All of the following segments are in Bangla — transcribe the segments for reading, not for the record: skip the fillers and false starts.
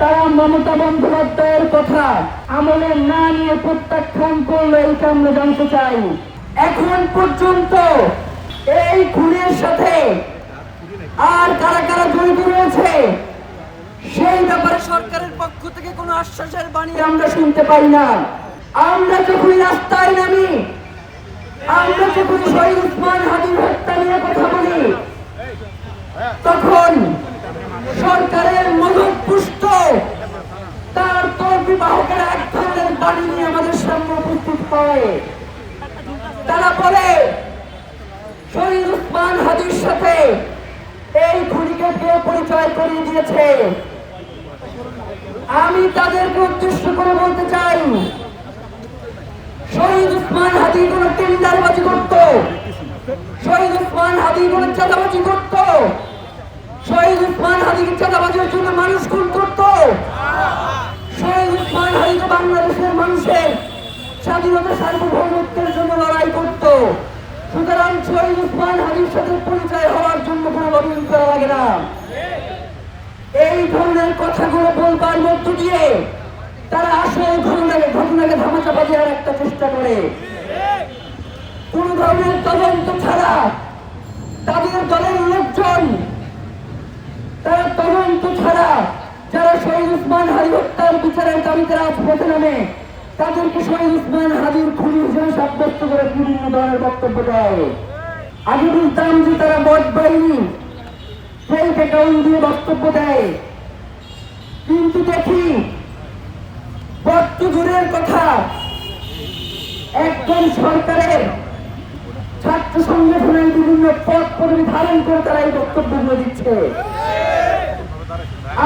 তারা মমতা বন্দ্যোপাধ্যায়ের কথা আমলে না নিয়ে প্রত্যাখ্যান করলো, এইটা আমরা জানতে চাই। এখন পর্যন্ত এই খুনের সাথে আর কারা কারা জড়িত রয়েছে সেই ব্যাপারে সরকারের পক্ষ থেকে কোনো আশ্বাসের বাণী আমরা শুনতে পাই না। আমরা যখন রাস্তায় নামি, আমরা যখন শহীদ ওসমান হাদির হত্যা নিয়ে কথা বলি, তখন সরকারের মদতপুষ্ট তার তর্বী বাহকেরা এক ধরনের বাণী নিয়ে আমাদের সামনে উপস্থিত হয়। তারা বলে শহীদ ওসমান হাদির সাথে এই খুনিকে কে পরিচয় করিয়ে দিয়েছে। আমি তাদেরকে উদ্দেশ্য করে বলতে চাই, শহীদ ওসমান হাদি কোন টেন্ডারবাজি করত, শহীদ ওসমান হাদি কোন চাঁদাবাজি করত, শহীদ ওসমান হাদিকে চাঁদাবাজির জন্য মানুষ খুন করত। শহীদ ওসমান হাদি তো বাংলাদেশের মানুষের স্বাধীনতা সার্বভৌমত্বের জন্য লড়াই করত। সুতরাং শহীদ ওসমান হাদির সাথে পরিচয় হওয়ার জন্য কোনো লড়াই করা লাগে না। এই ধরনের কথাগুলো বলবার মধ্য দিয়ে তারা আসল ঘটনাকে ধামাচাপা দেওয়ার একটা চেষ্টা করে। কোন ধরনের তদন্ত ছাড়া তাদের দলের লোকজন, তারা তদন্ত ছাড়া যারা শহীদ ওসমান হাদি হত্যার বিচারের দাবিতে রাজপথে নামে, তাদেরকে শহীদ ওসমান হাদির খুনি হিসেবে সাব্যস্ত করে বিভিন্ন ধরনের বক্তব্য দেয়। আগে বুঝতাম যে তারা মদ বাহিনী ফেক অ্যাকাউন্ট দিয়ে বক্তব্য দেয়, কিন্তু দেখি বক্ত দূরের কথা, একজন সরকারের ছাত্র সংগঠনের বিভিন্ন পদ পদবি ধারণ করে তারা এই বক্তব্যগুলো দিচ্ছে।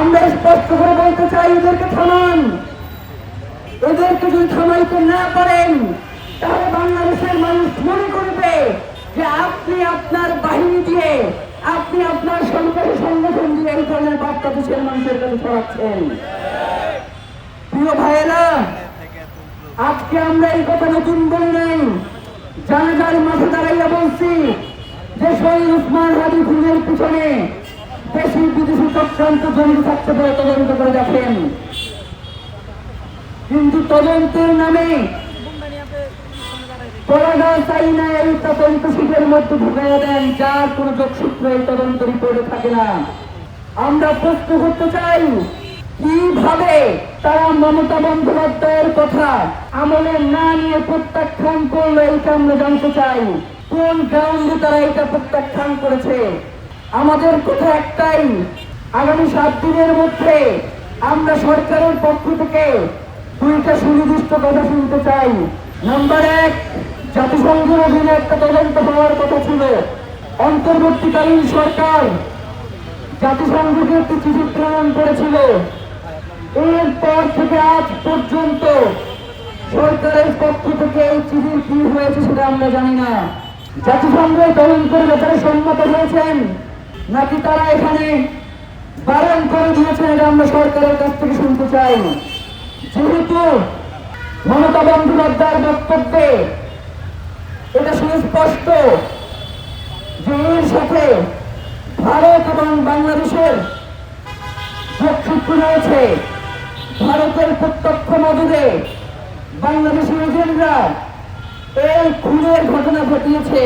আমরা স্পষ্ট করে বলতে চাই, এদেরকে থামান। এদেরকে যদি থামাইতে না পারেন, তাহলে বাংলাদেশের মানুষ মনে করবে যে আপনি আপনার বাহিনী দিয়ে, আপনি আপনার সরকারি সংগঠন দিয়ে এই ধরনের বার্তা দেশের মানুষের কাছে ছড়াচ্ছেন। প্রিয় ভাইয়েরা, আজকে আমরা এই কথা নতুন বলি নাই, জানাজার মাঠে দাঁড়াইয়া বলছি যে শহীদ ওসমান হাদি খুনের পিছনে দেশি বিদেশি চক্রান্ত জড়িত থাকতে পারে, তদন্ত করে দেখেন। কিন্তু তদন্তের নামে পড়ানো চাই না, এই তদন্ত শিটের মধ্যে ঢুকাইয়া দেন, যার কোন যোগসূত্র এই তদন্ত রিপোর্টে থাকে না। আমরা প্রশ্ন করতে চাই, কিভাবে তারা মমতা বন্দ্যোপাধ্যায়ের কথা আমলে না নিয়ে প্রত্যাখ্যান করলো, এইটা আমরা জানতে চাই। কোন গ্রাউন্ডে তারা এটা প্রত্যাখ্যান করেছে? আমাদের কথা একটাই, আগামী 7 দিনের মধ্যে আমরা সরকারের পক্ষ থেকে 2টা সুনির্দিষ্ট কথা শুনতে চাই। নাম্বার 1, জাতিসংঘের অধীনে একটা তদন্ত হওয়ার কথা ছিল। অন্তর্বর্তীকালীন সরকার জাতিসংঘকে একটি চিঠি প্রেরণ করেছিল। এরপর থেকে আজ পর্যন্ত সরকারের পক্ষ থেকে এই চিঠির কি হয়েছে সেটা আমরা জানি না। জাতিসংঘ তদন্তের ব্যাপারে সম্মত হয়েছেন নাকি তারা এখানে বারণ করে দিয়েছেন, এটা আমরা সরকারের কাছ থেকে শুনতে চাই। যেহেতু মমতা বন্দ্যোপাধ্যায়ের বক্তব্যে এটা সুস্পষ্ট যে এর সাথে ভারত এবং বাংলাদেশের যোগসূত্র রয়েছে, ভারতের প্রত্যক্ষ মদদে বাংলাদেশের এজেন্টরা এই খুনের ঘটনা ঘটিয়েছে।